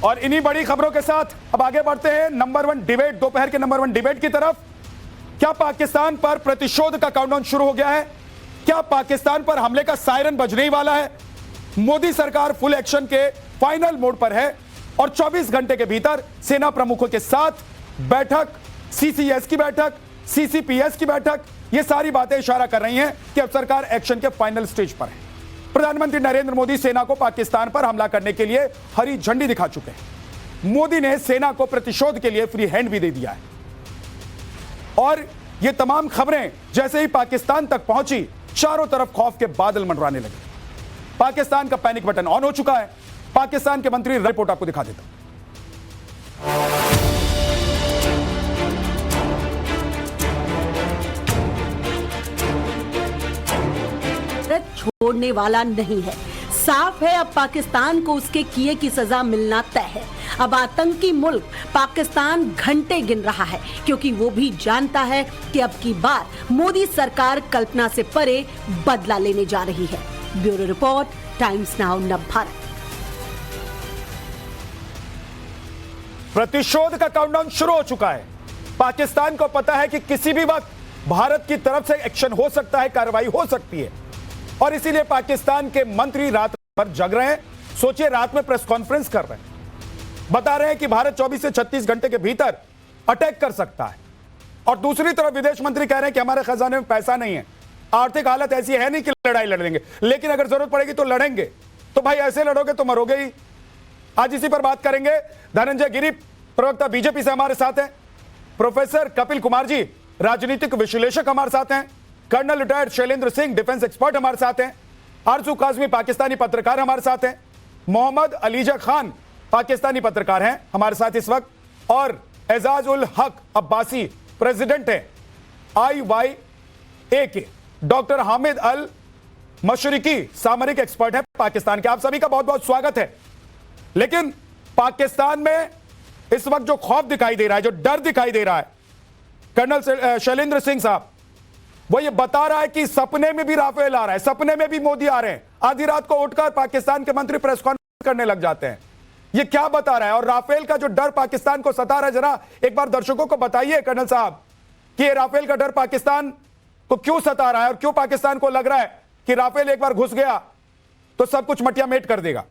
और इन्हीं बड़ी खबरों के साथ अब आगे बढ़ते हैं नंबर 1 डिबेट, दोपहर के नंबर 1 डिबेट की तरफ। क्या पाकिस्तान पर प्रतिशोध का काउंटडाउन शुरू हो गया है? क्या पाकिस्तान पर हमले का सायरन बजने ही वाला है? मोदी सरकार फुल एक्शन के फाइनल मोड पर है और 24 घंटे के भीतर सेना प्रमुखों के साथ बैठक, सीसीएस की बैठक, सीसीपीएस की बैठक, ये सारी बातें इशारा कर रही हैं कि अब सरकार एक्शन के फाइनल स्टेज पर है। प्रधानमंत्री नरेंद्र मोदी सेना को पाकिस्तान पर हमला करने के लिए हरी झंडी दिखा चुके हैं। मोदी ने सेना को प्रतिशोध के लिए फ्री हैंड भी दे दिया है और ये तमाम खबरें जैसे ही पाकिस्तान तक पहुंची, चारों तरफ खौफ के बादल मंडराने लगे। पाकिस्तान का पैनिक बटन ऑन हो चुका है। पाकिस्तान के मंत्री रिपोर्ट आपको दिखा देता हूं। छोड़ने वाला नहीं है। साफ है अब पाकिस्तान को उसके किए की सजा मिलना तय है। अब आतंकी मुल्क पाकिस्तान घंटे गिन रहा है, क्योंकि वो भी जानता है कि अब की बार मोदी सरकार कल्पना से परे बदला लेने जा रही है। Bureau report, times now Navbharat. प्रतिशोध का काउंटडाउन शुरू हो चुका है। पाकिस्तान को पता है कि किसी भी वक्त भारत की तरफ से एक्शन हो सकता है, कार्रवाई हो सकती है और इसीलिए पाकिस्तान के मंत्री रात भर जग रहे हैं। सोचिए, रात में प्रेस कॉन्फ्रेंस कर रहे हैं, बता रहे हैं कि भारत 24 से 36 घंटे के भीतर अटैक कर सकता है और दूसरी तरफ विदेश मंत्री कह रहे हैं कि हमारे खजाने में पैसा नहीं है, आर्थिक हालत ऐसी है नहीं कि लड़ाई लड़ लेंगे, लेकिन अगर जरूरत पड़ेगी तो लड़ेंगे। तो भाई ऐसे लड़ोगे तो मरोगे ही। आज इसी पर बात करेंगे। धनंजय गिरी, प्रवक्ता बीजेपी से हमारे साथ हैं। प्रोफेसर कपिल कुमार जी, राजनीतिक विश्लेषक हमारे साथ हैं। Colonel retired Shailendra Singh, defence expert हमारे साथ हैं। आरजू काजमी, पाकिस्तानी पत्रकार हमारे साथ हैं। मोहम्मद अलीजा खान, पाकिस्तानी पत्रकार हैं हमारे साथ इस वक्त। और एजाज उल हक अब्बासी, प्रेसिडेंट हैं IYA के। डॉक्टर हामिद अल मशरिकी, सामरिक एक्सपर्ट है पाकिस्तान के। आप सभी का बहुत बहुत स्वागत है। लेकिन पाकिस्तान में इस वक्त जो खौफ दिखाई दे रहा है, जो डर दिखाई दे रहा है, कर्नल शैलेंद्र सिंह साहब वो ये बता रहा है कि सपने में भी राफेल आ रहा है, सपने में भी मोदी आ रहे हैं। आधी रात को उठकर पाकिस्तान के मंत्री प्रेस कॉन्फ्रेंस करने लग जाते हैं। ये क्या बता रहा है? और राफेल का जो डर पाकिस्तान को सता रहा है, जरा एक बार दर्शकों को बताइए कर्नल साहब कि ये राफेल का डर पाकिस्तान को क्यों सता रहा है और क्यों पाकिस्तान को लग रहा है कि राफेल एक बार घुस गया तो सब कुछ मटियामेट कर देगा।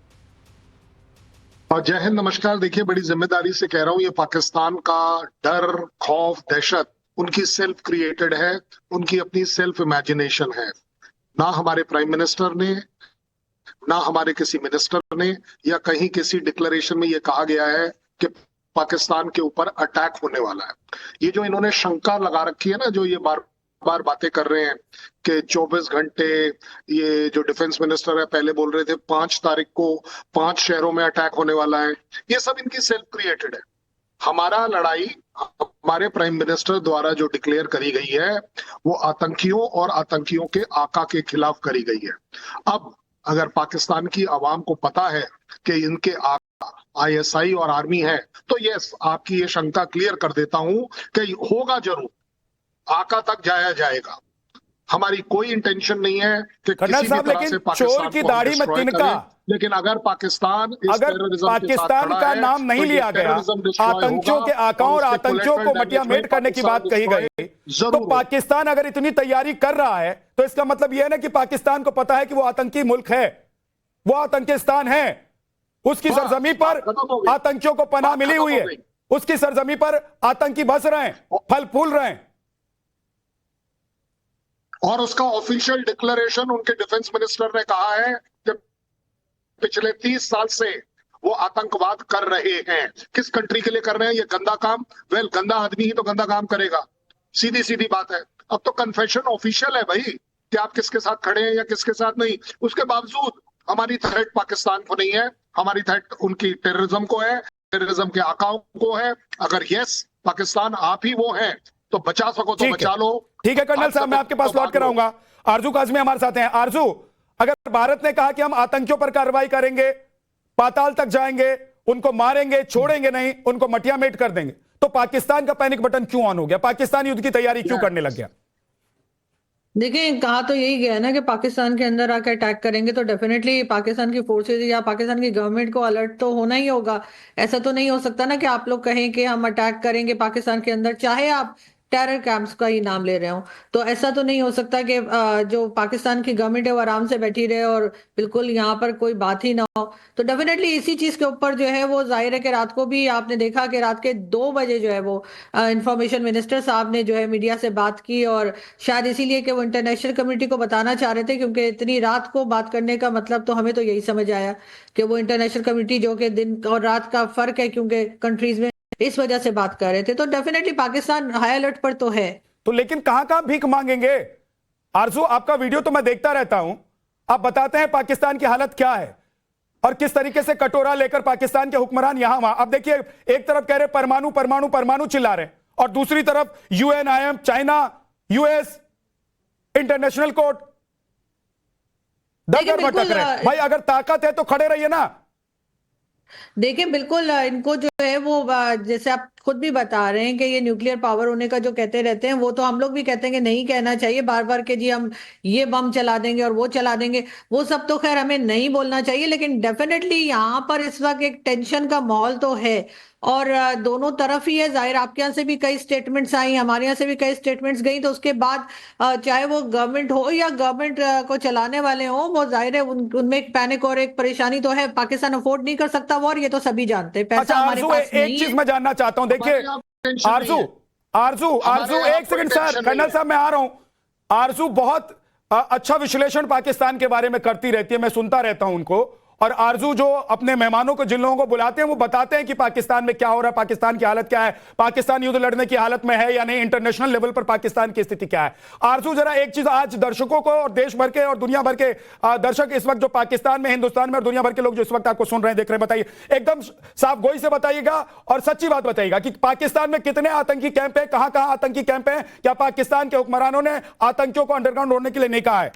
और जय हिंद, नमस्कार। देखिए, बड़ी जिम्मेदारी से कह रहा हूं, ये पाकिस्तान का डर, खौफ, दहशत उनकी सेल्फ क्रिएटेड है, उनकी अपनी सेल्फ इमेजिनेशन है। ना हमारे प्राइम मिनिस्टर ने, ना हमारे किसी मिनिस्टर ने या कहीं किसी डिक्लेरेशन में ये कहा गया है कि पाकिस्तान के ऊपर अटैक होने वाला है। ये जो इन्होंने शंका लगा रखी है ना, जो ये बार बार बातें कर रहे हैं कि 24 घंटे, ये जो डिफेंस मिनिस्टर है पहले बोल रहे थे 5 तारीख को 5 शहरों में अटैक होने वाला है, ये सब इनकी सेल्फ क्रिएटेड है। हमारा लड़ाई हमारे प्राइम मिनिस्टर द्वारा जो डिक्लेयर करी गई है वो आतंकियों और आतंकियों के आका के खिलाफ करी गई है। अब अगर पाकिस्तान की आवाम को पता है कि इनके आका ISI और आर्मी है, तो यस, आपकी ये शंका क्लियर कर देता हूं कि होगा जरूर, आका तक जाया जाएगा। हमारी कोई इंटेंशन नहीं है कि किसी भी तरह से पाकिस्तान की दाढ़ी में तिनका, लेकिन अगर पाकिस्तान का नाम नहीं लिया गया, आतंकियों के आकाओं और आतंकियों को मटियामेट करने की बात कही गई, तो पाकिस्तान अगर इतनी तैयारी कर रहा है तो इसका मतलब यह है ना कि पाकिस्तान को पता है कि वो आतंकी मुल्क है, वो आतंकिस्तान है, उसकी सरजमी पर आतंकियों को पनाह मिली हुई है, उसकी सरजमी पर आतंकी बस रहे हैं, फल फूल रहे हैं। और उसका ऑफिशियल डिक्लेरेशन उनके डिफेंस मिनिस्टर ने कहा है कि पिछले 30 साल से वो आतंकवाद कर रहे हैं। किस कंट्री के लिए कर रहे हैं ये गंदा काम? गंदा आदमी ही तो गंदा काम करेगा, सीधी सीधी बात है। अब तो कन्फेशन ऑफिशियल है भाई कि आप किसके साथ खड़े हैं या किसके साथ नहीं। उसके बावजूद हमारी थ्रेट पाकिस्तान को नहीं है, हमारी थ्रेट उनकी टेररिज्म को है, टेररिज्म के आकाओं को है। अगर यस, पाकिस्तान आप ही वो है तो बचा सको तो बचा लो। ठीक है कर्नल साहब, मैं आपके पास लौट कर आऊंगा। आरजू काजमी हमारे साथ हैं। आरजू, अगर भारत ने कहा कि हम आतंकियों पर कार्रवाई करेंगे, पाताल तक जाएंगे, उनको मारेंगे, छोड़ेंगे नहीं, उनको मटियामेट कर देंगे, तो पाकिस्तान का पैनिक बटन क्यों ऑन हो गया? पाकिस्तान युद्ध की तैयारी क्यों करने लग गया? देखिए, कहा तो यही गया है ना कि पाकिस्तान के अंदर आकर अटैक करेंगे तो डेफिनेटली पाकिस्तान की फोर्सेज या पाकिस्तान की गवर्नमेंट को अलर्ट तो होना ही होगा। ऐसा तो नहीं हो सकता ना कि आप लोग कहें कि हम अटैक करेंगे पाकिस्तान के अंदर, चाहे आप टेरर कैंप्स का ही नाम ले रहे हो। तो ऐसा तो नहीं हो सकता कि जो पाकिस्तान की गवर्नमेंट है वो आराम से बैठी रहे और बिल्कुल यहाँ पर कोई बात ही ना हो। तो डेफिनेटली इसी चीज के ऊपर जो है वो जाहिर है कि रात को भी आपने देखा कि रात के 2 बजे जो है वो इंफॉर्मेशन मिनिस्टर साहब ने जो है मीडिया से बात की, और शायद इसीलिए कि वो इंटरनेशनल कम्युनिटी को बताना चाह रहे थे, क्योंकि इतनी रात को बात करने का मतलब तो हमें तो यही समझ आया कि वो इंटरनेशनल कम्युनिटी जो कि दिन और रात का फर्क है क्योंकि कंट्रीज में, इस वजह से बात कर रहे थे। तो डेफिनेटली पाकिस्तान हाई अलर्ट पर तो है। तो लेकिन कहां कहां भीख मांगेंगे? आरजू, आपका वीडियो तो मैं देखता रहता हूं, आप बताते हैं पाकिस्तान की हालत क्या है और किस तरीके से कटोरा लेकर पाकिस्तान के हुक्मरान यहां वहां। अब देखिए, एक तरफ कह रहे परमाणु परमाणु परमाणु चिल्ला रहे और दूसरी तरफ यूएनआईएम, चाइना, यूएस, इंटरनेशनल कोर्ट दर दर भटक रहे। भाई अगर ताकत है तो खड़े रहिए ना। देखिए, बिल्कुल इनको जो है वो जैसे आप खुद भी बता रहे हैं कि ये न्यूक्लियर पावर होने का जो कहते रहते हैं, वो तो हम लोग भी कहते हैं कि नहीं कहना चाहिए बार बार के जी हम ये बम चला देंगे और वो चला देंगे। वो सब तो खैर हमें नहीं बोलना चाहिए, लेकिन डेफिनेटली यहाँ पर इस वक्त एक टेंशन का माहौल तो है और दोनों तरफ ही है। जाहिर आपके यहाँ से भी कई स्टेटमेंट्स आई, हमारे यहाँ से भी कई स्टेटमेंट्स गई, तो उसके बाद चाहे वो गवर्नमेंट हो या गवर्नमेंट को चलाने वाले हो, वो जाहिर है उनमें एक पैनिक और एक परेशानी तो है। पाकिस्तान अफोर्ड नहीं कर सकता वो, और ये तो सभी जानते हैं। पैसा अच्छा हमारे आरजू, पास एक नहीं चीज है। मैं जानना चाहता हूं। देखिए आरजू, आरजू आरजू एक सेकंड सर, कर्नल साहब मैं आ रहा हूं। आरजू बहुत अच्छा विश्लेषण पाकिस्तान के बारे में करती रहती है, मैं सुनता रहता हूं उनको। और आरजू जो अपने मेहमानों को, जिन लोगों को बुलाते हैं, वो बताते हैं कि पाकिस्तान में क्या हो रहा है, पाकिस्तान की हालत क्या है, पाकिस्तान युद्ध लड़ने की हालत में है या नहीं, इंटरनेशनल लेवल पर पाकिस्तान की स्थिति क्या है। आरजू जरा एक चीज आज दर्शकों को और देश भर के और दुनिया भर के दर्शक इस वक्त जो पाकिस्तान में, हिंदुस्तान में और दुनिया भर के लोग जो इस वक्त आपको सुन रहे हैं, देख रहे हैं, बताइए एकदम साफ गोई से बताइएगा और सच्ची बात बताइएगा कि पाकिस्तान में कितने आतंकी कैंप है, कहां कहां आतंकी कैंप है? क्या पाकिस्तान के हुक्मरानों ने आतंकियों को अंडरग्राउंड रोकने के लिए नहीं कहा है?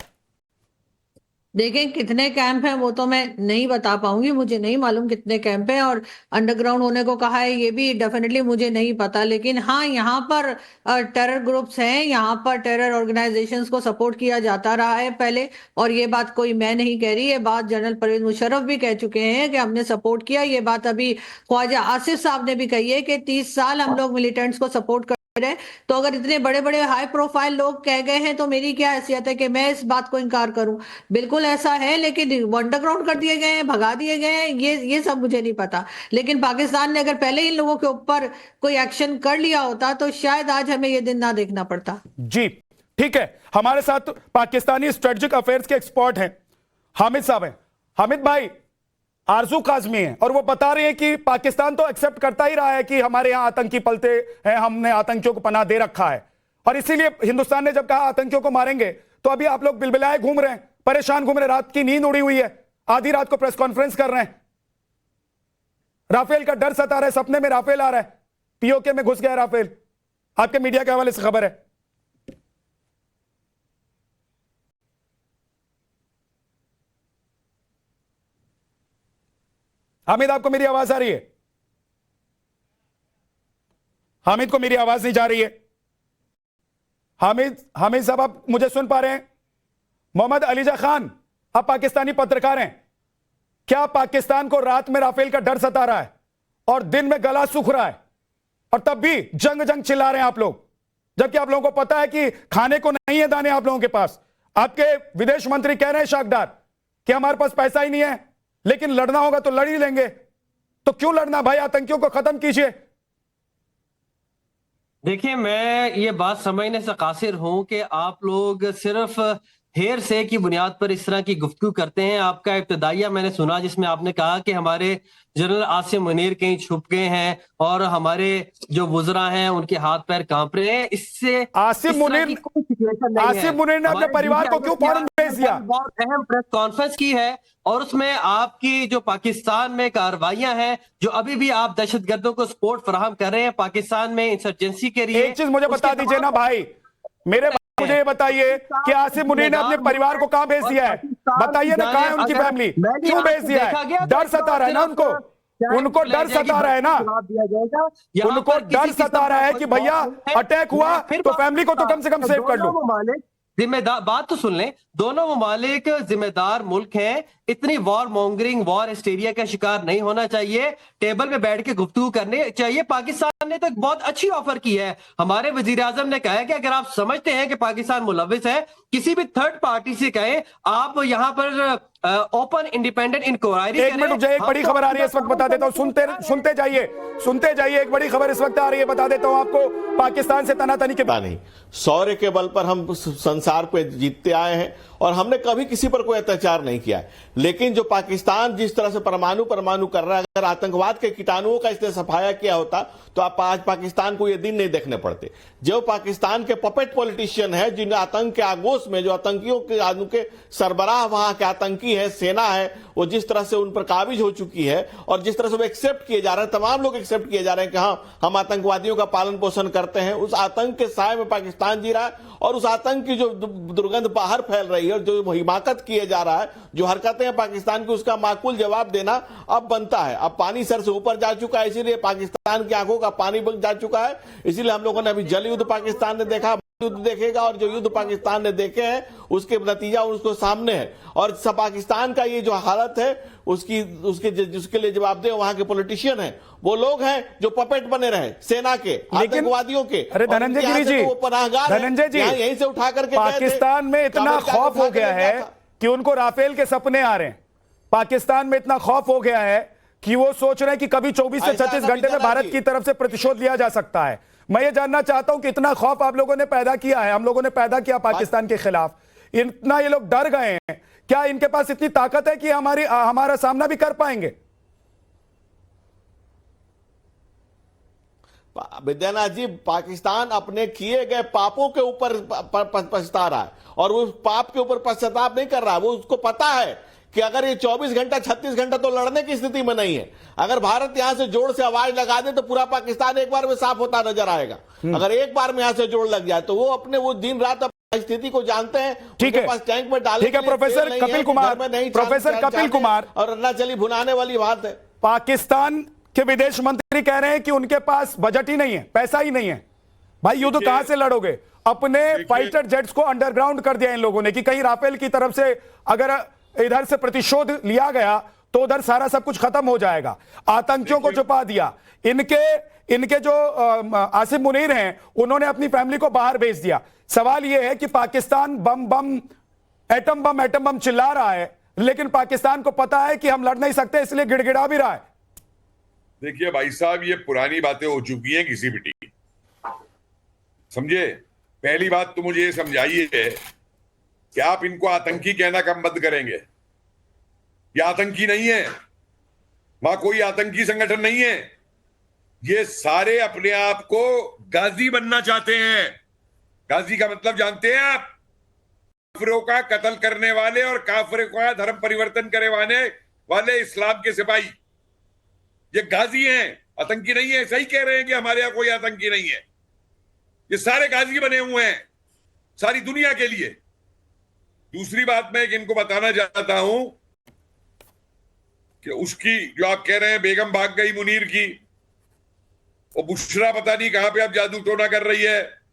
देखें, कितने कैंप हैं वो तो मैं नहीं बता पाऊंगी, मुझे नहीं मालूम कितने कैंप हैं, और अंडरग्राउंड होने को कहा है ये भी डेफिनेटली मुझे नहीं पता। लेकिन हाँ, यहाँ पर टेरर ग्रुप्स हैं, यहाँ पर टेरर ऑर्गेनाइजेशंस को सपोर्ट किया जाता रहा है पहले, और ये बात कोई मैं नहीं कह रही, ये बात जनरल परवेज मुशर्रफ भी कह चुके हैं कि हमने सपोर्ट किया। ये बात अभी ख्वाजा आसिफ साहब ने भी कही है कि 30 साल हम लोग मिलिटेंट्स को सपोर्ट कर रहे हैं। तो अगर इतने बड़े बड़े हाई प्रोफाइल लोग कह गए हैं तो मेरी क्या हैसियत है कि मैं इस बात को इनकार करूं। बिल्कुल ऐसा है, लेकिन अंडरग्राउंड कर दिए गए हैं, भगा दिए गए हैं, ये सब मुझे नहीं पता। लेकिन पाकिस्तान ने अगर पहले इन लोगों के ऊपर कोई एक्शन कर लिया होता तो शायद आज हमें ये दिन ना देखना पड़ता। जी ठीक है, हमारे साथ पाकिस्तानी स्ट्रेटेजिक अफेयर्स के एक्सपर्ट हैं हामिद साहब हैं। हामिद भाई, आरजू काजमी है और वो बता रही है कि पाकिस्तान तो एक्सेप्ट करता ही रहा है कि हमारे यहां आतंकी पलते हैं, हमने आतंकियों को पनाह दे रखा है, और इसीलिए हिंदुस्तान ने जब कहा आतंकियों को मारेंगे तो अभी आप लोग बिलबिलाए घूम रहे हैं, परेशान घूम रहे, रात की नींद उड़ी हुई है, आधी रात को प्रेस कॉन्फ्रेंस कर रहे हैं, राफेल का डर सता रहा है, सपने में राफेल आ रहा है, पीओके में घुस गया राफेल, आपके मीडिया के हवाले से खबर है। हामिद, आपको मेरी आवाज आ रही है? हामिद को मेरी आवाज नहीं जा रही है। हामिद साहब, आप मुझे सुन पा रहे हैं? मोहम्मद अलीजा खान, आप पाकिस्तानी पत्रकार हैं, क्या पाकिस्तान को रात में राफेल का डर सता रहा है और दिन में गला सूख रहा है और तब भी जंग जंग चिल्ला रहे हैं आप लोग, जबकि आप लोगों को पता है कि खाने को नहीं है दाने आप लोगों के पास? आपके विदेश मंत्री कह रहे हैं शाकदार कि हमारे पास पैसा ही नहीं है, लेकिन लड़ना होगा तो लड़ ही लेंगे। तो क्यों लड़ना भाई, आतंकियों को खत्म कीजिए। देखिए, मैं ये बात समझने से कासिर हूं कि आप लोग सिर्फ हेर से की बुनियाद पर इस तरह की गुफ्तगू करते हैं। आपका इब्तदाइया मैंने सुना जिसमें आपने कहा कि हमारे जनरल आसिम मुनीर कहीं छुप गए हैं और हमारे जो वुज़रा हैं उनके हाथ पैर कांप रहे हैं। इससे आसिम मुनीर ने अपने परिवार को क्यों फौरन भेज दिया? बहुत अहम प्रेस कॉन्फ्रेंस की है और उसमें आपकी जो पाकिस्तान में कार्रवाइयां हैं, जो अभी भी आप दहशतगर्दों को सपोर्ट फराहम कर रहे हैं पाकिस्तान में इंसर्जेंसी के लिए। एक चीज मुझे बता दीजिए ना भाई, मेरे मुझे ये बताइए कि आसिम मुनीर ने अपने परिवार को कहाँ भेज दिया है? बताइए ना, कहाँ है उनकी फैमिली, क्यों भेज दिया है? डर सता रहा है ना उनको, उनको डर सता रहा है ना, उनको डर सता रहा है कि भैया अटैक हुआ तो फैमिली को तो कम से कम सेव कर लो। जिम्मेदार, बात तो सुन लें, दोनों ममालिक जिम्मेदार मुल्क हैं, इतनी वॉर मॉन्गरिंग, वॉर हिस्टेरिया का शिकार नहीं होना चाहिए, टेबल पे बैठ के गुफ्तगू करने चाहिए। पाकिस्तान ने तो एक बहुत अच्छी ऑफर की है, हमारे वजीर आजम ने कहा है कि अगर आप समझते हैं कि पाकिस्तान मुलविस है, किसी भी थर्ड पार्टी से कहें, आप यहां पर ओपन इंडिपेंडेंट इंक्वायरी एक मिनट रुक जाइए, एक बड़ी खबर आ रही है इस वक्त, बता देता हूं, सुनते जाइए, एक बड़ी खबर इस वक्त आ रही है, बता देता हूं आपको। पाकिस्तान से तनातनी के नहीं, शौर्य के बल पर हम संसार पे जीतते आए हैं और हमने कभी किसी पर कोई अत्याचार नहीं किया है। लेकिन जो पाकिस्तान जिस तरह से परमाणु कर रहा है, अगर आतंकवाद के कीटाणुओं का इसने सफाया किया होता तो आप आज पाकिस्तान को ये दिन नहीं देखने पड़ते। जो पाकिस्तान के पपेट पॉलिटिशियन है, जिन आतंक के आगोश में जो आतंकियों के सरबराह वहां के आतंकी है, सेना है, वो जिस तरह से उन पर काबिज हो चुकी है और जिस तरह से वो एक्सेप्ट किए जा रहे हैं, तमाम लोग एक्सेप्ट किए जा रहे हैं कि हाँ, हम आतंकवादियों का पालन पोषण करते हैं, उस आतंक के साए में पाकिस्तान जी रहा है। और उस आतंक की जो दुर्गंध बाहर फैल रही है और जो हिमाकत किए जा रहा है, जो हरकतें हैं पाकिस्तान की, उसका माकूल जवाब देना अब बनता है। अब पानी सर से ऊपर जा चुका है, इसीलिए पाकिस्तान की आंखों का पानी बन जा चुका है। इसीलिए हम लोगों ने अभी जल युद्ध पाकिस्तान ने देखा, युद्ध देखेगा, और जो युद्ध पाकिस्तान ने देखे हैं उसके नतीजा उसको सामने है। और सब पाकिस्तान का ये जो हालत है उसके लिए जवाबदेह वहां के पॉलिटिशियन हैं, वो लोग हैं जो पपेट बने रहे सेना के, आतंकवादियों के। अरे धनंजय गिरी जी, वो पनाहगार धनंजय जी, यहीं से उठा करके पाकिस्तान में इतना खौफ हो गया है कि उनको राफेल के सपने आ रहे हैं। पाकिस्तान में इतना खौफ हो गया है कि वो सोच रहे हैं कि कभी 24 से 36 घंटे में भारत की तरफ से प्रतिशोध लिया जा सकता है। मैं ये जानना चाहता हूं कि इतना खौफ आप लोगों ने पैदा किया है, हम लोगों ने पैदा किया पाकिस्तान के खिलाफ, इतना ये लोग डर गए हैं, क्या इनके पास इतनी ताकत है कि हमारा सामना भी कर पाएंगे? विद्यानाथ जी, पाकिस्तान अपने किए गए पापों के ऊपर पछता रहा है और उस पाप के ऊपर पश्चाताप नहीं कर रहा है। वो उसको पता है कि अगर ये 24 घंटा 36 घंटा तो लड़ने की स्थिति में नहीं है। अगर भारत यहां से जोड़ से आवाज लगा दे तो पूरा पाकिस्तान एक बार में साफ होता नजर आएगा। अगर एक बार में यहां से जोड़ लग जाए तो वो अपने वो दिन रात स्थिति को जानते हैं। ठीक है, पास टैंक में डालने ठीक है प्रोफेसर कपिल कुमार, प्रोफेसर कपिल कुमार, और अन्ना चली भुनाने वाली बात है। पाकिस्तान के विदेश मंत्री कह रहे हैं कि उनके पास बजट ही नहीं है, पैसा ही नहीं है। भाई युद्ध कहां से लड़ोगे? अपने फाइटर जेट्स को अंडरग्राउंड कर दिया इन लोगों ने कि कहीं राफेल की तरफ से अगर इधर से प्रतिशोध लिया गया तो उधर सारा सब कुछ खत्म हो जाएगा। आतंकियों को छुपा दिया। इनके जो आसिम मुनीर हैं, उन्होंने अपनी फैमिली को बाहर भेज दिया। सवाल यह है कि पाकिस्तान एटम बम चिल्ला रहा है, लेकिन पाकिस्तान को पता है कि हम लड़ नहीं सकते, इसलिए गिड़गिड़ा भी रहा है। देखिए भाई साहब, ये पुरानी बातें हो चुकी हैं किसी भी समझे। पहली बात तो मुझे ये समझाइए कि आप इनको आतंकी कहना कब बंद करेंगे? ये आतंकी नहीं है, वहां कोई आतंकी संगठन नहीं है। ये सारे अपने आप को गाजी बनना चाहते हैं। गाजी का मतलब जानते हैं आप? काफिरों का कत्ल करने वाले और काफिरों का धर्म परिवर्तन करने वाले इस्लाम के सिपाही, ये गाजी हैं, आतंकी नहीं है। सही कह रहे हैं कि हमारे यहां कोई आतंकी नहीं है। ये सारे गाजी बने हुए हैं सारी दुनिया के लिए। दूसरी बात मैं इनको बताना चाहता हूं कि उसकी जो आप कह रहे हैं बेगम भाग गई मुनीर की, वो बुशरा पता नहीं कहां पे अब जादू टोना कर रही है।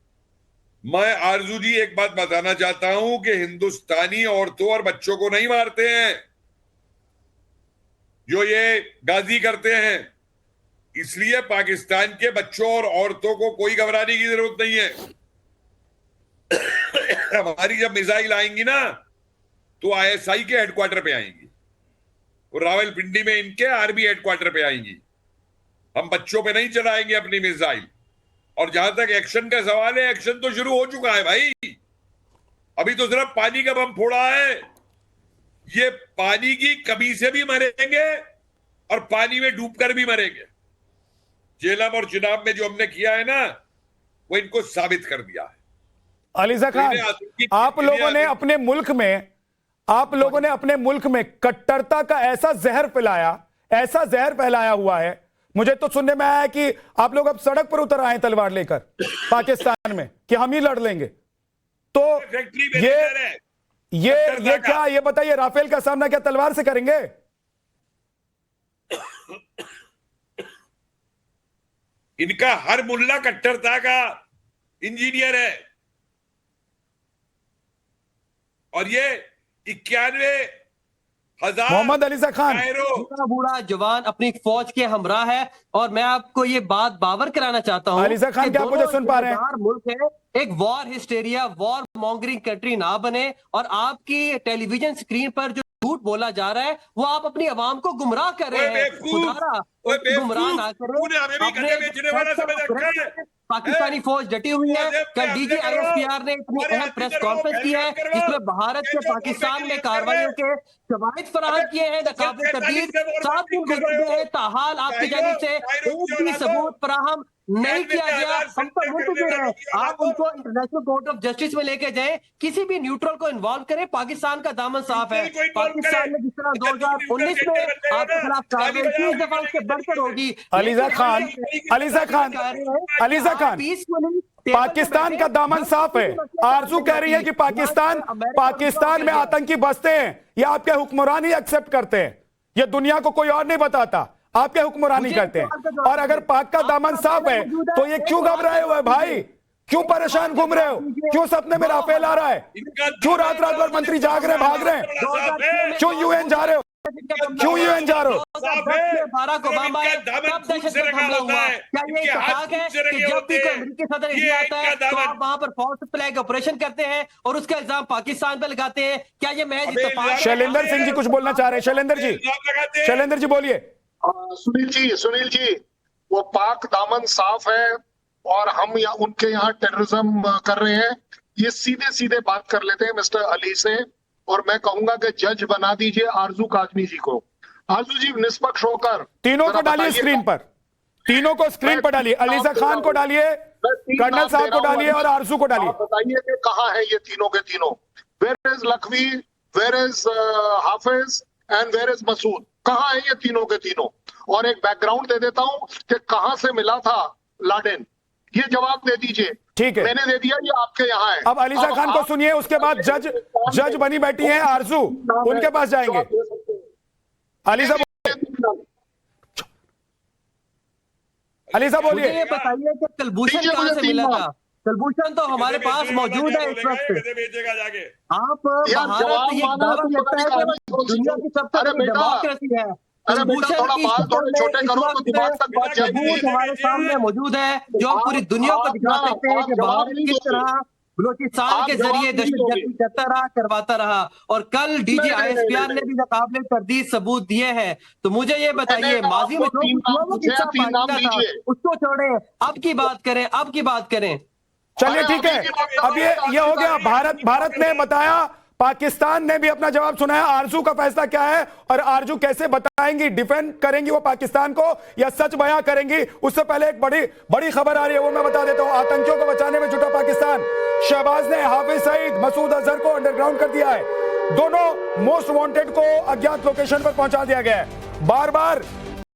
मैं आरजू जी एक बात बताना चाहता हूं कि हिंदुस्तानी औरतों और बच्चों को नहीं मारते हैं जो ये गाजी करते हैं। इसलिए पाकिस्तान के बच्चों और औरतों को कोई घबराने की जरूरत नहीं है। हमारी जब मिसाइल आएंगी ना तो आईएसआई के हेडक्वार्टर पे आएंगी और रावलपिंडी में इनके आर्मी हेडक्वार्टर पे आएंगी। हम बच्चों पे नहीं चलाएंगे अपनी मिसाइल। और जहां तक एक्शन का सवाल है, एक्शन तो शुरू हो चुका है भाई। अभी तो सिर्फ पानी का बम फोड़ा है। ये पानी की कमी से भी मरेंगे और पानी में डूबकर भी मरेंगे। जेलम और चिनाब में जो हमने किया है ना, वो इनको साबित कर दिया है। अलीजा खान, आप लोगों ने अपने मुल्क में कट्टरता का ऐसा जहर फैलाया हुआ है। मुझे तो सुनने में आया कि आप लोग अब सड़क पर उतर आए तलवार लेकर पाकिस्तान में कि हम ही लड़ लेंगे। तो ये क्या, ये बताइए, राफेल का सामना क्या तलवार से करेंगे? इनका हर मुल्ला कट्टरता का इंजीनियर है। और ये 91,000 मोहम्मद अलीजा खान, बूढ़ा बूढ़ा जवान अपनी फौज के हमरा है। और मैं आपको ये बात बावर कराना चाहता हूँ अलीजा खान, कि क्या आप मुझे दोनों सुन पा रहे हैं? जिम्मेदार मुल्क है, एक war hysteria, war mongering country ना बने। और आपकी टेलीविजन स्क्रीन पर जो झूठ बोला जा रहा है वो आप अपनी आवाम को गुमराह कर रहे हैं। खुदारा गुमराह ना करें। पाकिस्तानी फौज डटी हुई है। कल DGISPR ने इतनी अहम प्रेस कॉन्फ्रेंस की है जिसमें भारत के पाकिस्तान में कार्रवाइयों के शवाहिद फराहम किए हैं, नाकाबिल तर्दीद। 7 दिन गुजर गए हैं, ताहाल आपकी जानिब से एक भी सबूत फराहम नहीं किया गया। हम तो मुंतजिर हैं, आप उनको इंटरनेशनल कोर्ट ऑफ जस्टिस में लेके जाएं, किसी भी न्यूट्रल को इन्वॉल्व करें। पाकिस्तान का दामन साफ है। पाकिस्तान ने जिस तरह 2019 में आपके खिलाफ कार्रवाई की, इस दफा उससे बढ़कर होगी। ELISA Khan, ELISA Khan, ELISA Khan, Pakistan का दामन साफ है। आरजू कह रही है कि पाकिस्तान में आतंकी बसते हैं, ये आपके हुक्मरान ही एक्सेप्ट करते हैं, ये दुनिया को कोई और नहीं बताता, आपके हुक्मरानी करते हैं। और अगर पाक का दामन साफ है तो ये क्यों घबराए हुए भाई? क्यों परेशान घूम रहे हो? क्यों सपने में राफेल आ रहा है? क्यों रात रात भर मंत्री जाग रहे, भाग रहे हैं? क्यों यूएन जा रहे हो? क्यों यूएन जा रहे हो? बाराक ओबामा तब दहशतगर्द हमला हुआ। क्या ये इत्तेफाक है कि जब भी कोई अमेरिकी सदर इंडिया आता है तो आप वहां पर फॉल्स फ्लैग ऑपरेशन करते हैं और उसका इल्जाम पाकिस्तान पे लगाते हैं? क्या ये महज इत्तेफाक? शैलेंद्र सिंह जी कुछ बोलना चाह रहे हैं। शैलेंद्र जी बोलिए। सुनील जी, वो पाक दामन साफ है और हम उनके यहाँ टेररिज्म कर रहे हैं, ये सीधे सीधे बात कर लेते हैं मिस्टर अली से। और मैं कहूंगा कि जज बना दीजिए आरजू काजमी जी को। आरजू जी निष्पक्ष होकर तीनों को डालिए स्क्रीन पर, तीनों को स्क्रीन पर डालिए। अलीजा खान को डालिए, कर्नल साहब को डालिए और आरजू को डालिए। बताइए कि कहाँ है ये तीनों के तीनों? Where is Lakhvi, where is Hafiz and where is Masood? कहाँ है ये तीनों के तीनों? और एक बैकग्राउंड दे देता हूं कि कहां से मिला था लाडेन, ये जवाब दे दीजिए। ठीक है, मैंने दे दिया, ये आपके यहाँ है। अब अलीजा खान को सुनिए, उसके बाद जज बनी बैठी हैं आरजू, उनके पास जाएंगे। अलीजा बोलिए। ये बताइए कि कलभूषण कहां से मिला था? कलभूषण तो हमारे पास मौजूद है इस वक्त। आप भारत ये दावा करता है कि दुनिया की सबसे बड़ी डेमोक्रेसी है। छोटे करो तो दिमाग तक बात जाएगी। हमारे सामने मौजूद है जो हम पूरी दुनिया को दिखा सकते हैं कि भारत किस तरह बलोचिस्तान के जरिए दहशतगर्दी करवाता रहा। और कल DGISPR ने भी नाकाबिल तर्दीद सबूत दिए हैं। तो मुझे ये बताइए, माजी में उसको छोड़े, अब की बात करें। चलिए ठीक है, अब ये हो गया। भारत ने बताया, पाकिस्तान ने भी अपना जवाब सुनाया। आरजू का फैसला क्या है और आरजू कैसे बताएंगी? डिफेंड करेंगी वो पाकिस्तान को या सच बयां करेंगी? उससे पहले एक बड़ी खबर आ रही है, वो मैं बता देता हूं। आतंकियों को बचाने में जुटा पाकिस्तान। शहबाज ने हाफिज सईद, मसूद अजहर को अंडरग्राउंड कर दिया है। दोनों मोस्ट वांटेड को अज्ञात लोकेशन पर पहुंचा दिया गया है। बार बार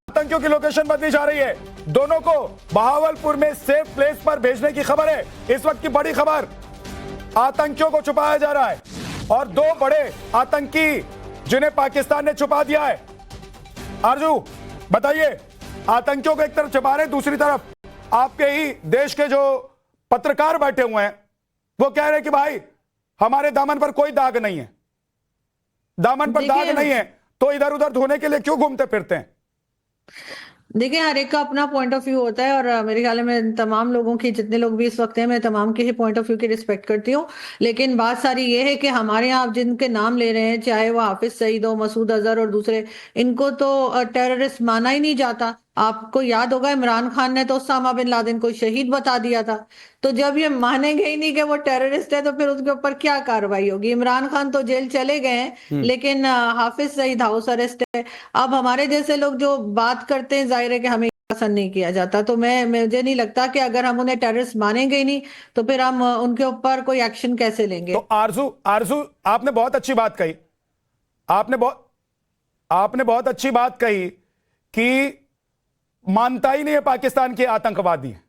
आतंकियों की लोकेशन बदली जा रही है। दोनों को बहावलपुर में सेफ प्लेस पर भेजने की खबर है। इस वक्त की बड़ी खबर, आतंकियों को छुपाया जा रहा है और 2 बड़े आतंकी जिन्हें पाकिस्तान ने छुपा दिया है। आरजू बताइए, आतंकियों को एक तरफ छुपा रहे हैं, दूसरी तरफ आपके ही देश के जो पत्रकार बैठे हुए हैं वो कह रहे हैं कि भाई हमारे दामन पर कोई दाग नहीं है, दामन पर दाग नहीं है, तो इधर उधर धोने के लिए क्यों घूमते फिरते हैं? देखिए, हर एक का अपना पॉइंट ऑफ व्यू होता है और मेरे ख्याल में तमाम लोगों की, जितने लोग भी इस वक्त हैं, मैं तमाम के ही पॉइंट ऑफ व्यू की रिस्पेक्ट करती हूँ। लेकिन बात सारी ये है कि हमारे यहाँ आप जिनके नाम ले रहे हैं, चाहे वो हाफिज सईद हो, मसूद अजहर और दूसरे, इनको तो टेररिस्ट माना ही नहीं जाता। आपको याद होगा इमरान खान ने तो उसामा बिन लादेन को शहीद बता दिया था। तो जब ये मानेंगे ही नहीं कि वो टेररिस्ट है तो फिर उसके ऊपर क्या कार्रवाई होगी? इमरान खान तो जेल चले गए हैं, लेकिन हाफिज सईद हाउस अरेस्ट है। अब हमारे जैसे लोग जो बात करते हैं, जाहिर है कि हमें पसंद नहीं किया जाता। तो मुझे नहीं लगता कि अगर हम उन्हें टेररिस्ट मानेंगे ही नहीं तो फिर हम उनके ऊपर कोई एक्शन कैसे लेंगे? तो आरजू आपने बहुत अच्छी बात कही। आपने बहुत अच्छी बात कही कि मानता ही नहीं है पाकिस्तान के आतंकवादी है।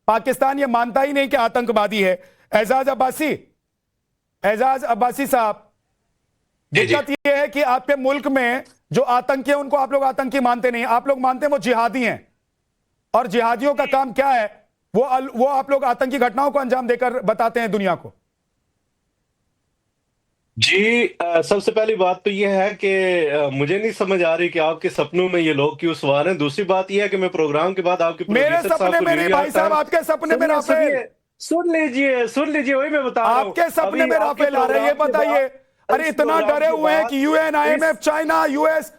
पाकिस्तान ये मानता ही नहीं कि आतंकवादी है। एजाज अब्बासी साहब, दिक्कत ये है कि आपके मुल्क में जो आतंकी है उनको आप लोग आतंकी मानते नहीं, आप लोग मानते हैं वो जिहादी हैं। और जिहादियों का काम क्या है? वो आप लोग आतंकी घटनाओं को अंजाम देकर बताते हैं दुनिया को। जी सबसे पहली बात तो ये है कि मुझे नहीं समझ आ रही कि आपके सपनों में ये लोग क्यों सवार हैं। दूसरी बात ये है कि मैं प्रोग्राम के बाद आपके मेरे प्रोड्यूसर साहब सपने को में नहीं न्यूयॉर्क भाई साहब, टाइम्स- आपके सपने में सुनिए, राफेल। सुन लीजिए वही मैं बता रहा हूं। आपके सपने अभी में आपके राफेल आ रहे हैं, ये प्रोग्राम के बताइए। बाद- अरे इस इतना प्रोग्राम डरे के हुए हैं बाद- कि यूएन, आईएमएफ, चाइना, यूएस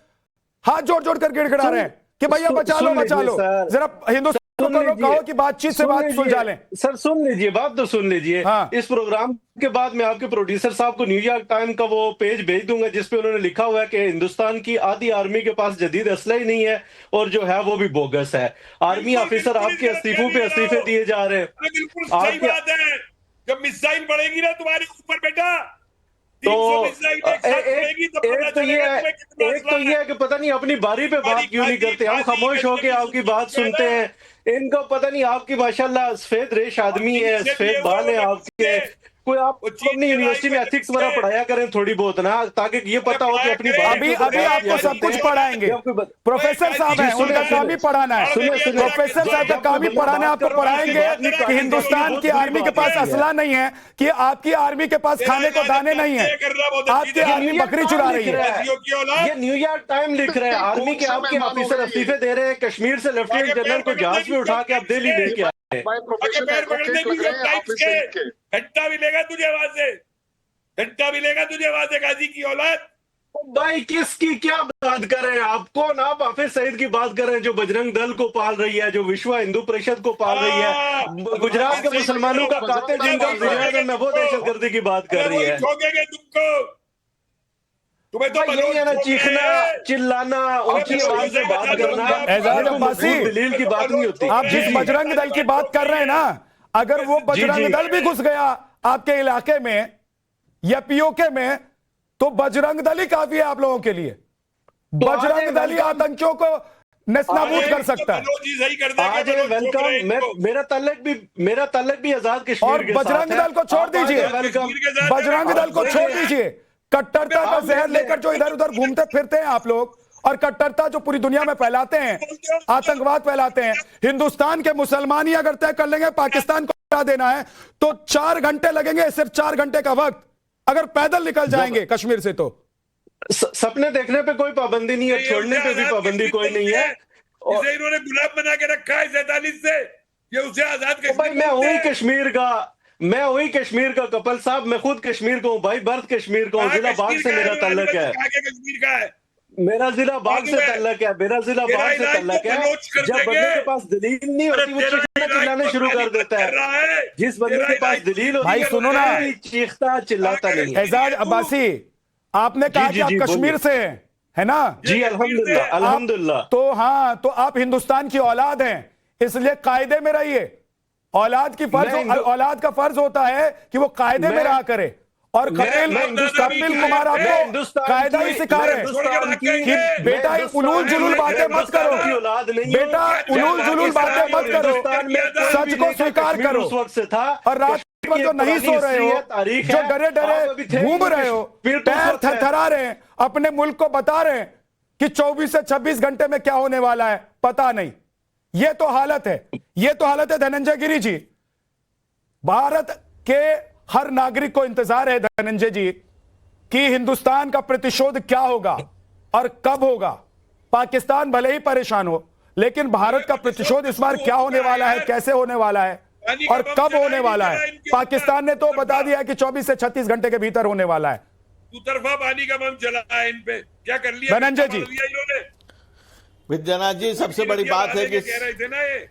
हाथ जोड़ जोड़ कर गिड़गिड़ा रहे हैं कि भैया बचा लो, बचा लो। जरा हिंदुस्तान को कहो कि बातचीत से बात सुलझा लें। सर सुन लीजिए, बात तो सुन लीजिए। हाँ। इस प्रोग्राम के बाद मैं आपके प्रोड्यूसर साहब को न्यूयॉर्क टाइम का वो पेज भेज दूंगा जिसपे उन्होंने लिखा हुआ है कि हिंदुस्तान की आधी आर्मी के पास जदीद असला ही नहीं है और जो है वो भी बोगस है। आर्मी ऑफिसर आपके इस्तीफे दिए जा रहे हैं। बिल्कुल सही आपके- बात है। जब मिसाइल पड़ेगी ना तुम्हारे ऊपर बेटा, तो 300 मिसाइल एक साथ पड़ेगी तो पता एक तो ये चलेगा है, तुम्हें कितना एक तो असला ये है कि पता नहीं अपनी बारी पे बात क्यों नहीं करते। हम खामोश होके आपकी बात सुनते हैं। इनको पता नहीं आपकी माशाल्लाह सफेद रेश आदमी है, सफेद बाल है आपके। कोई आप अपनी यूनिवर्सिटी में एथिक्स वगैरह पढ़ाया करें थोड़ी बहुत ना, ताकि ये पता हो कि अपनी बारी अभी पे अभी बात आपको किया सब करते कुछ हैं। पढ़ाएंगे। ये आपको बत- प्रोफेसर साहब हैं, उनका काम ही पढ़ाना है। प्रोफेसर साहब का काम ही पढ़ाना है। आपको पढ़ाएंगे कि हिंदुस्तान की आर्मी के पास असला नहीं है, कि आपकी आर्मी के पास खाने को दाने नहीं है, आपकी आर्मी बकरी चुरा रही है। ये न्यूयॉर्क टाइम लिख रहा है आर्मी के आपके ऑफिसर इस्तीफे दे रहे हैं। कश्मीर से लेफ्टिनेंट जनरल को जहाज में उठा के आप दिल्ली लेके आए। मैं आगे प्रोफेशनल पैर पकड़ने एडवोकेट की लग जो रहे हैं टाइप्स ऑफिस से लिख के। घंटा मिलेगा तुझे वहां से, घंटा मिलेगा तुझे वहां से, गाजी की औलाद। भाई किसकी क्या बात कर रहे हैं आप? कौन? आप हाफिज सईद की बात कर रहे हैं जो बजरंग दल को पाल रही है, जो विश्व हिंदू परिषद को पाल रही है। गुजरात के मुसलमानों का कातिल जिनका वज़ीर-ए-आज़म है वो दहशतगर्दी की बात कर रही है। ठोकेंगे तुमको, तुम्हें तो भाई यही है ना, चीखना, चिल्लाना, ऊंची आवाज से बात करना। एजाज अब्बासी, दलील की बात नहीं होती। आप जिस बजरंग दल की बात कर रहे हैं ना, अगर वो बजरंग दल भी घुस गया आपके इलाके में या पीओके में, तो बजरंग दल ही काफी है आप लोगों के लिए। बजरंग दल ही आतंकियों को नस्ताबूद कर सकता है। सही कर आज देगा। वेलकम। मेरा तल्लक भी आजाद कश्मीर और के साथ बजरंग है। दल को छोड़ आप आज दीजिए, वेलकम। बजरंग दल को छोड़ दीजिए। कट्टरता का जहर लेकर जो इधर उधर घूमते फिरते हैं आप लोग, और कट्टरता जो पूरी दुनिया में फैलाते हैं, आतंकवाद फैलाते हैं। हिंदुस्तान के मुसलमान ही अगर तय कर लेंगे पाकिस्तान को हटा देना है तो 4 घंटे लगेंगे, सिर्फ 4 घंटे का वक्त, अगर पैदल निकल जाएंगे कश्मीर से तो। सपने देखने पे कोई पाबंदी नहीं है, छोड़ने पे भी पाबंदी कोई नहीं है। और इसे इन्होंने गुलाम बना के रखा है 47 से, ये उसे आजाद तो भाई मैं हुई कश्मीर का कपिल साहब, मैं खुद कश्मीर का हूँ भाई, बर्थ कश्मीर का हूँ। जिला बाग से मेरा ताल्लुक है। कश्मीर का है। मेरा जिला बाग से ताल्लुक है। जब बंदे के पास दलील नहीं होती वो चीखना चिल्लाने शुरू कर देता है। जिस बंदे के पास दलील होती भाई है सुनो ना, चीखता चिल्लाता नहीं है। एजाज अब्बासी, आपने कहा कि आप जी, कश्मीर से हैं, है ना? जी अल्हम्दुलिल्लाह। तो हाँ, तो आप हिंदुस्तान की औलाद हैं, इसलिए कायदे में रहिए। औलाद का फर्ज होता है कि वो कायदे में रहा करे। और कपिल कुमार आपको कायदा ही सिखा रहे हैं कि बेटा उलूल जुलूल बातें मत करो, बेटा उलूल जुलूल बातें मत करो, सच को स्वीकार करो। उस वक्त से था। और रात को जो नहीं सो रहे हो, जो डरे डरे घूम रहे हो, पैर थरथरा रहे हैं, अपने मुल्क को बता रहे हैं कि 24 से 26 घंटे में क्या होने वाला है पता नहीं। ये तो हालत है धनंजय गिरी जी। भारत के हर नागरिक को इंतजार है धनंजय जी कि हिंदुस्तान का प्रतिशोध क्या होगा और कब होगा। पाकिस्तान भले ही परेशान हो, लेकिन भारत का प्रतिशोध इस बार क्या होने वाला है, कैसे होने वाला है और कब होने वाला है। पाकिस्तान ने तो बता दिया है कि 24 से 36 घंटे के भीतर होने वाला है। तरफा पानी का बम चला है इन पे, क्या कर लिया धनंजय जी? विद्यानाथ जी, सबसे बड़ी बात है कि कह रहे थे ना ये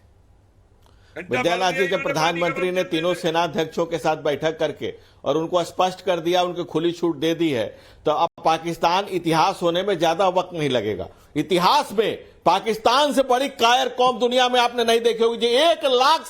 विद्यानाथ जी, जब प्रधानमंत्री ने तीनों सेनाध्यक्षों के साथ बैठक करके और उनको स्पष्ट कर दिया, उनको खुली छूट दे दी है, तो अब पाकिस्तान इतिहास होने में ज्यादा वक्त नहीं लगेगा। इतिहास में पाकिस्तान से बड़ी कायर कौम दुनिया में आपने नहीं देखी होगी। 1 लाख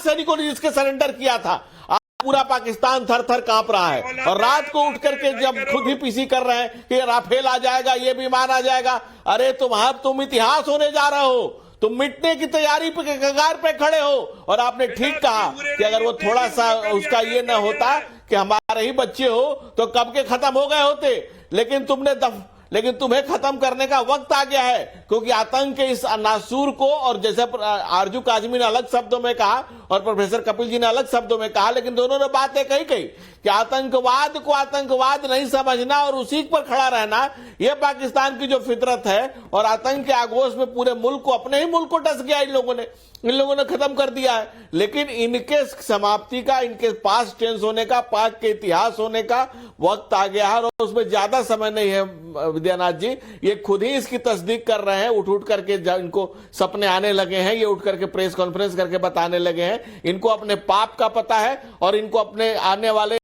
सैनिकों ने जिसके सरेंडर किया था, आज पूरा पाकिस्तान थर थर कांप रहा है। और रात को उठ करके जब खुद ही पीसी कर रहे हैं कि राफेल आ जाएगा, ये विमान आ जाएगा। अरे तुम इतिहास होने जा रहे हो, तुम मिटने की तैयारी पे कगार पे खड़े हो। और आपने ठीक कहा कि अगर वो थोड़ा सा उसका ये न होता कि हमारे ही बच्चे हो तो कब के खत्म हो गए होते। लेकिन तुम्हें खत्म करने का वक्त आ गया है, क्योंकि आतंक के इस नासूर को, और जैसे आरजू काजमी ने अलग शब्दों में कहा और प्रोफेसर कपिल जी ने अलग शब्दों में कहा, लेकिन दोनों ने बात एक ही कही कि आतंकवाद को आतंकवाद नहीं समझना और उसी पर खड़ा रहना, यह पाकिस्तान की जो फितरत है। और आतंक के आगोश में पूरे मुल्क को, अपने ही मुल्क को डस गया इन लोगों ने खत्म कर दिया है। लेकिन इनके समाप्ति का, इनके पास टेंस होने का, पाक के इतिहास होने का वक्त आ गया है और उसमें ज्यादा समय नहीं है। विद्यानाथ जी ये खुद ही इसकी तस्दीक कर रहे हैं, उठ करके इनको सपने आने लगे हैं, ये उठ करके प्रेस कॉन्फ्रेंस करके बताने लगे हैं। इनको अपने पाप का पता है और इनको अपने आने वाले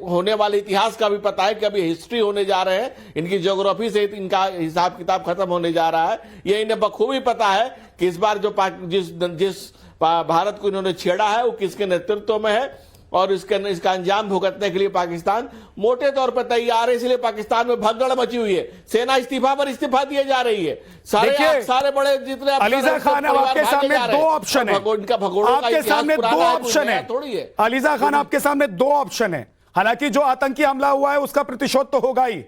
होने वाले इतिहास का भी पता है कि अभी हिस्ट्री होने जा रहे हैं, इनकी ज्योग्राफी से इनका हिसाब किताब खत्म होने जा रहा है। ये इन्हें बखूबी पता है कि इस बार जो जिस भारत को इन्होंने छेड़ा है वो किसके नेतृत्व में है और इसका अंजाम भुगतने के लिए पाकिस्तान मोटे तौर पर तैयार है। इसलिए पाकिस्तान में भगदड़ मची हुई है, सेना इस्तीफा पर इस्तीफा दिए जा रही है। सारे बड़े जितने अलीजा खान, आपके सामने दो ऑप्शन है, आपके सामने दो ऑप्शन है थोड़ी है। अलीजा खान, आपके सामने दो ऑप्शन है। हालांकि जो आतंकी हमला हुआ है उसका प्रतिशोध तो होगा ही,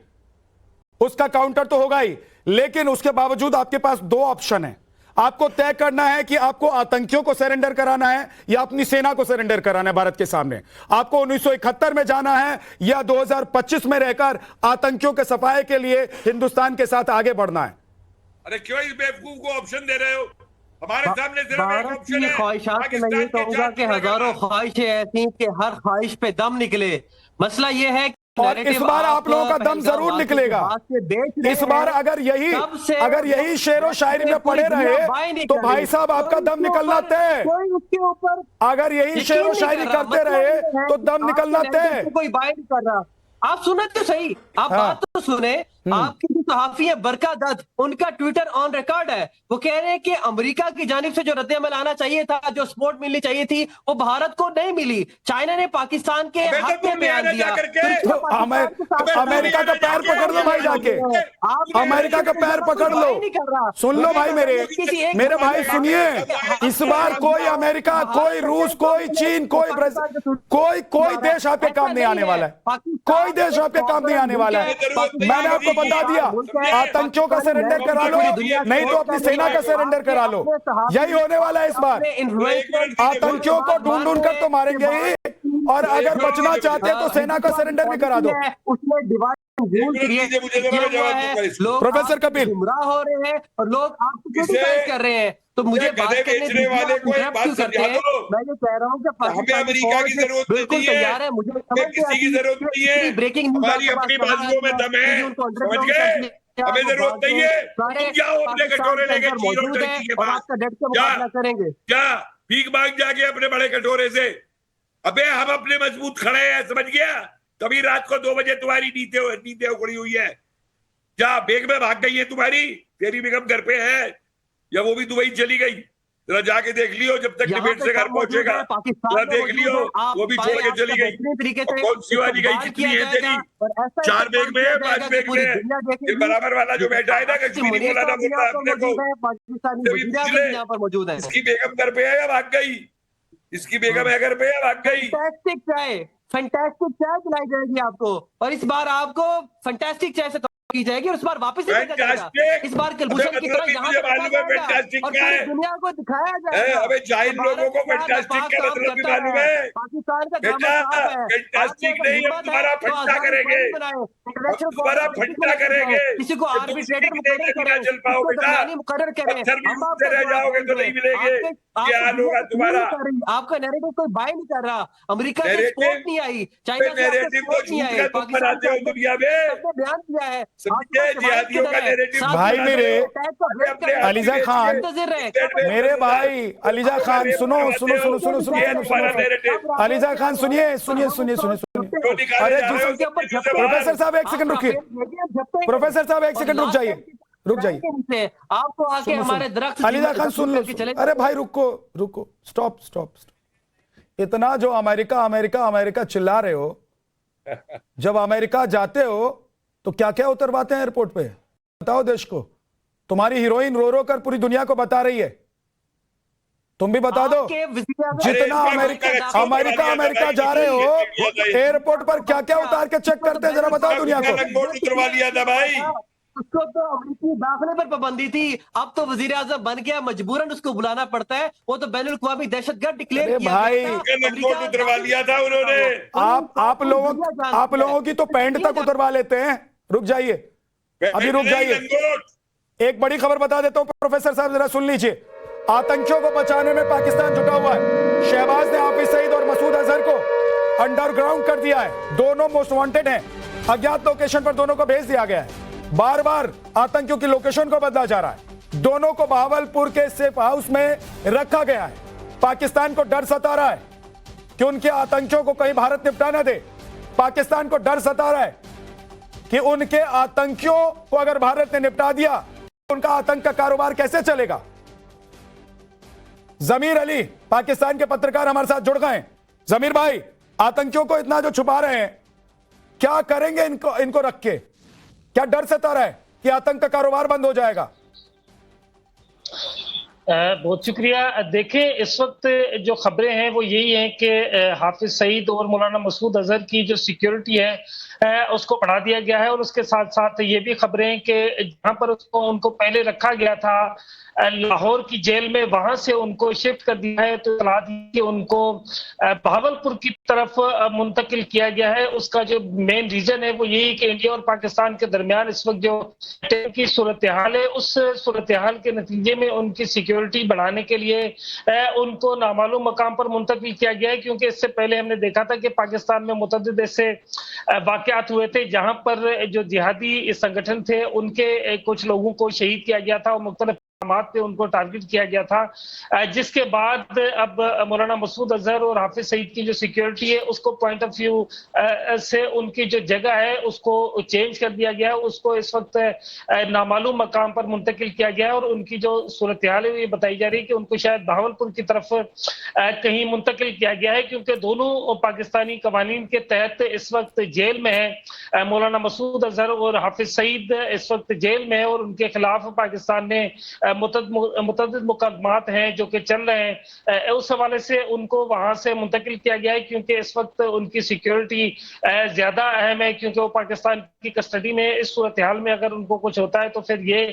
उसका काउंटर तो होगा ही, लेकिन उसके बावजूद आपके पास दो ऑप्शन है। आपको तय करना है कि आपको आतंकियों को सरेंडर कराना है या अपनी सेना को सरेंडर कराना है भारत के सामने। आपको 1971 में जाना है या 2025 में रहकर आतंकियों के सफाए के लिए हिंदुस्तान के साथ आगे बढ़ना है। अरे क्यों इस बेवकूफ को ऑप्शन दे रहे हो? हमारे सामने सिर्फ एक भारत ऑप्शन की है, ख्वाहिशात में मैं ये कहूंगा कि हजारों ख्वाहिशें ऐसी कि हर ख्वाहिश पे दम निकले। मसला ये है और इस बार आप लोगों का दम जरूर निकलेगा। इस बार अगर यही शेरो शायरी में पड़े रहे तो भाई साहब आपका दम निकलना तय। उसके ऊपर अगर यही शेरो शायरी करते रहे तो दम निकलना तय। कोई बाय नहीं कर रहा। आप सुने तो सही, आप बात तो सुने। आपकी जो सहाफी है बरका दत्त, उनका ट्विटर ऑन रिकॉर्ड है। वो कह रहे हैं कि अमेरिका की जानिब से जो रद्द-ए-अमल आना चाहिए था, जो सपोर्ट मिलनी चाहिए थी, वो भारत को नहीं मिली। चाइना ने पाकिस्तान के हक में बयान दिया। अमेरिका का पैर पकड़ लो भाई, जाके अमेरिका का पैर पकड़ लो। सुन लो भाई मेरे भाई सुनिए, इस बार कोई अमेरिका, कोई रूस, कोई चीन, कोई ब्राजील, कोई देश आपके काम नहीं आने वाला है। कोई देश आपके काम नहीं आने वाला है। मैंने आपको बता दिया, आतंकियों का सरेंडर करा लो, नहीं तो अपनी सेना का सरेंडर करा लो। यही होने वाला है इस बार। आतंकियों को ढूंढ कर तो मारेंगे ही, और अगर बचना चाहते हैं तो सेना का सरेंडर भी करा दो। प्रोफेसर कपिल गुमराह हो रहे हैं और लोग आपको क्रिटिसाइज कर रहे हैं, तो मुझे बात करने वाले को एक बात समझा दो। मैं ये कह रहा हूँ कि हमें अमेरिका की जरूरत नहीं है, मुझे किसी की जरूरत नहीं है। ब्रेकिंग हमारी अपनी बाजुओं में दम है, समझ गए? हमें जरूरत नहीं है। तुम जाओ अपने कटोरे लेके चीन और टर्की के पास करेंगे क्या भीख मांग जाके अपने बड़े कटोरे से। अबे हम अपने मजबूत खड़े हैं, समझ गया? तभी रात को 2 बजे तुम्हारी नींदें उखड़ी हुई है। जा बेग में भाग गई है तुम्हारी, तेरी बेगम घर पे है या वो भी दुबई चली गई? जरा जाके देख लियो, जब तक डिबेट से घर पहुंचेगा जरा देख लियो, वो भी छोड़ के चली गई। कौन सी वाली गई, कितनी है तेरी? 4 बेग में है, 5 बेग में है? ये बराबर वाला जो बैठा है ना, कश्मीरी मौलाना बोल रहा है अपने को, इसकी बेगम घर पे है या भाग गई? इसकी बेगम है घर पे या भाग गई? फैंटास्टिक चाय पिलाई जाएगी आपको, और इस बार आपको फैंटास्टिक चाय से की जाएगी और इस बार वापस इस बार कुलभूषण की तरह यहाँ और दुनिया को दिखाया जाएगा। अबे जाहिल लोगों को फैंटास्टिक का मतलब भी मालूम है। पाकिस्तान का फैंटास्टिक नहीं, हम तुम्हारा फंटा करेंगे, तुम्हारा फंटा करेंगे। किसी को आर्बिट्रेटर मुकर्रर करें, रह जाओगे तो नहीं मिलेंगे। क्या हाल होगा तुम्हारा? आपका नैरेटिव कोई बाय नहीं कर रहा। अमेरिका की सपोर्ट नहीं आई, चाइना की सपोर्ट नहीं आई, पाकिस्तान दुनिया में बयान किया है जिहादियों का नैरेटिव। भाई मेरे अलीजा खान, मेरे भाई अलीजा खान, सुनो सुनो सुनो सुनो सुनो अलीजा खान सुनिए सुनिए सुनिए सुनिए सुनिए। अरे प्रोफेसर साहब 1 सेकंड रुकिए, प्रोफेसर साहब 1 सेकंड रुक जाइए। आपको आके हमारे दरख्त अलीजा खान सुन लो। अरे भाई रुको, स्टॉप। इतना जो अमेरिका चिल्ला रहे हो, जब अमेरिका जाते हो तो क्या क्या उतरवाते हैं एयरपोर्ट पे, बताओ देश को। तुम्हारी हीरोइन रो कर पूरी दुनिया को बता रही है, तुम भी बता दो। जितना अमेरिका जा रहे हो, एयरपोर्ट पर क्या क्या उतार के चेक करते हैं, जरा बताओ दुनिया को। उतरवा लिया था भाई, उसको तो अमरीकी दाखिले पर पाबंदी थी, अब तो वजीर आजम बन गया, मजबूरन उसको बुलाना पड़ता है। वो तो बैनुल अक़वामी दहशतगर्द डिक्लेयर अरे किया भाई, गया था। लंगोट उतरवा लिया था उन्होंने। आप लोगों की तो पैंट तक उतरवा लेते हैं। रुक जाइए, अभी रुक जाइए, एक बड़ी खबर बता देता हूं प्रोफेसर साहब, जरा सुन लीजिए। आतंकियों को बचाने में पाकिस्तान जुटा हुआ है। शहबाज ने हाफिज सईद और मसूद अजहर को अंडरग्राउंड कर दिया है। दोनों मोस्ट वांटेड हैं। अज्ञात लोकेशन पर दोनों को भेज दिया गया है। बार बार आतंकियों की लोकेशन को बदला जा रहा है। दोनों को बहावलपुर के सेफ हाउस में रखा गया है। पाकिस्तान को डर सता रहा है कि उनके आतंकियों को कहीं भारत निपटा न दे। पाकिस्तान को डर सता रहा है कि उनके आतंकियों को अगर भारत ने निपटा दिया तो उनका आतंक का कारोबार कैसे चलेगा। जमीर अली पाकिस्तान के पत्रकार हमारे साथ जुड़ गए। जमीर भाई, आतंकियों को इतना जो छुपा रहे हैं, क्या करेंगे इनको रख के? क्या डर सता रहा है कि आतंक का कारोबार बंद हो जाएगा? बहुत शुक्रिया। देखिए, इस वक्त जो खबरें हैं वो यही हैं कि हाफिज सईद और मौलाना मसूद अजहर की जो सिक्योरिटी है उसको बढ़ा दिया गया है, और उसके साथ साथ ये भी खबरें हैं कि जहां पर उनको पहले रखा गया था लाहौर की जेल में, वहां से उनको शिफ्ट कर दिया है। तो सलाह दी कि उनको बहावलपुर की तरफ मुंतकिल किया गया है। उसका जो मेन रीजन है वो यही कि इंडिया और पाकिस्तान के दरमियान इस वक्त जो की सूरत हाल है, उस सूरत हाल के नतीजे में उनकी सिक्योरिटी बढ़ाने के लिए उनको नामालूम मकाम पर मुंतकिल किया गया है। क्योंकि इससे पहले हमने देखा था कि पाकिस्तान में मुतअद्दिद ऐसे वाकयात हुए थे जहां पर जो जिहादी संगठन थे उनके कुछ लोगों को शहीद किया गया था और मुख्तलिफ पे उनको टारगेट किया गया था, जिसके बाद अब मौलाना मसूद अजहर और हाफिज सईद की जो सिक्योरिटी है उसको पॉइंट ऑफ व्यू से उनकी जो जगह है उसको चेंज कर दिया गया है। उसको इस वक्त नामालूम मकाम पर मुंतकिल किया गया है, और उनकी जो सूरत हाल है ये बताई जा रही है कि उनको शायद बहावलपुर की तरफ कहीं मुंतकिल किया गया है, क्योंकि दोनों पाकिस्तानी कवानीन के तहत इस वक्त जेल में है। मौलाना मसूद अजहर और हाफिज सईद इस वक्त जेल में है, और उनके खिलाफ पाकिस्तान ने मुतअद्दिद मुकदमात हैं जो कि चल रहे हैं। उस हवाले से उनको वहां से मुंतकिल किया गया है, क्योंकि इस वक्त उनकी सिक्योरिटी ज्यादा अहम है, क्योंकि वो पाकिस्तान की कस्टडी में। इस सूरत हाल में अगर उनको कुछ होता है तो फिर ये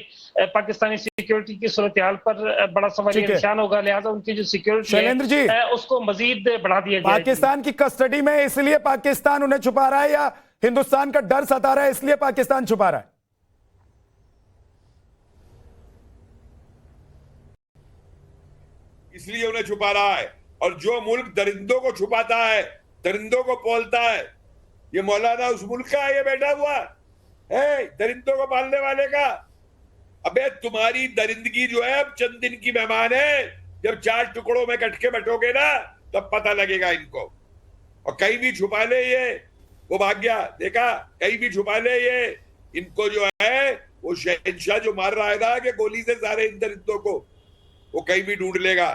पाकिस्तानी सिक्योरिटी की सूरत हाल पर बड़ा सवालिया निशान होगा। लिहाजा उनकी जो सिक्योरिटी है उसको मजीद बढ़ा दिया गया। पाकिस्तान की कस्टडी में इसलिए पाकिस्तान उन्हें छुपा रहा है, या हिंदुस्तान का डर सता रहा है इसलिए पाकिस्तान छुपा रहा है? इसलिए उन्हें छुपा रहा है। और जो मुल्क दरिंदों को छुपाता है, दरिंदों को पोलता है, ये मौलाना उस मुल्क का है, ये बैठा हुआ है दरिंदों को पालने वाले का। अबे तुम्हारी दरिंदगी जो है अब चंद दिन की मेहमान है। जब 4 टुकड़ों में कट के बैठोगे ना तब पता लगेगा इनको। और कहीं भी छुपा ले ये, वो भाग गया, देखा, कहीं भी छुपा ले ये। इनको जो है वो शहंशाह जो मार रहा है ना कि गोली से सारे इन दरिंदों को, वो कहीं भी ढूंढ लेगा।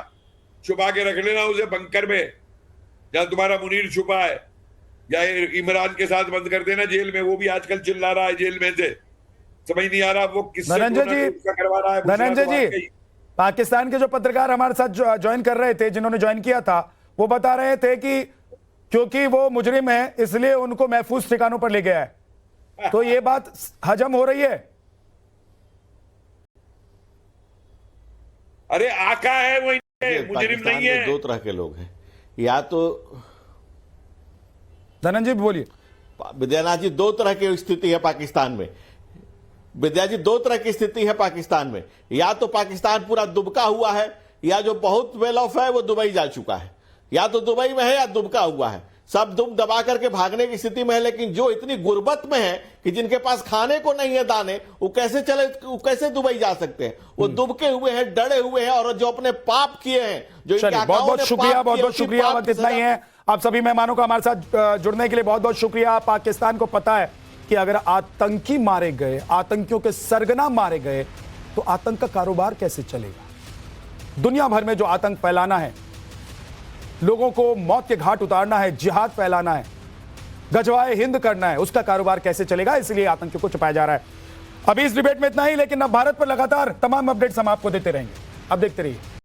छुपा के रख लेना उसे बंकर में जहां तुम्हारा मुनीर छुपा है, या इमरान के साथ बंद कर देना जेल में। वो भी आजकल चिल्ला रहा है जेल में से, समझ नहीं आ रहा वो किससे करवा रहा है। धनंजय जी, पाकिस्तान के जो पत्रकार हमारे साथ ज्वाइन कर रहे थे, जिन्होंने ज्वाइन किया था, वो बता रहे थे कि क्योंकि वो मुजरिम है इसलिए उनको महफूज ठिकानों पर ले गया है। तो ये बात हजम हो रही है? अरे आका है वो, मुजरिम नहीं है। 2 तरह के लोग हैं, या तो धनंजय बोलिए। विद्यानाथ जी, 2 तरह की स्थिति है पाकिस्तान में। विद्या जी, 2 तरह की स्थिति है पाकिस्तान में। या तो पाकिस्तान पूरा दुबका हुआ है, या जो बहुत वेल ऑफ है वो दुबई जा चुका है। या तो दुबई में है या दुबका हुआ है, सब दुम दबा करके भागने की स्थिति में है। लेकिन जो इतनी गुर्बत में है कि जिनके पास खाने को नहीं है दाने, वो कैसे चले, वो कैसे दुबई जा सकते हैं? वो दुबके हुए हैं, डरे हुए हैं, और जो अपने पाप किए हैं, जो बहुत बहुत शुक्रिया, बहुत बहुत शुक्रिया। वक्त इतना ही है। आप सभी मेहमानों का हमारे साथ जुड़ने के लिए बहुत बहुत शुक्रिया। पाकिस्तान को पता है कि अगर आतंकी मारे गए, आतंकियों के सरगना मारे गए, तो आतंक का कारोबार कैसे चलेगा। दुनिया भर में जो आतंक फैलाना है, लोगों को मौत के घाट उतारना है, जिहाद फैलाना है, गजवाए हिंद करना है, उसका कारोबार कैसे चलेगा, इसलिए आतंकियों को छुपाया जा रहा है। अभी इस डिबेट में इतना ही, लेकिन अब भारत पर लगातार तमाम अपडेट्स हम आपको देते रहेंगे। अब देखते रहिए।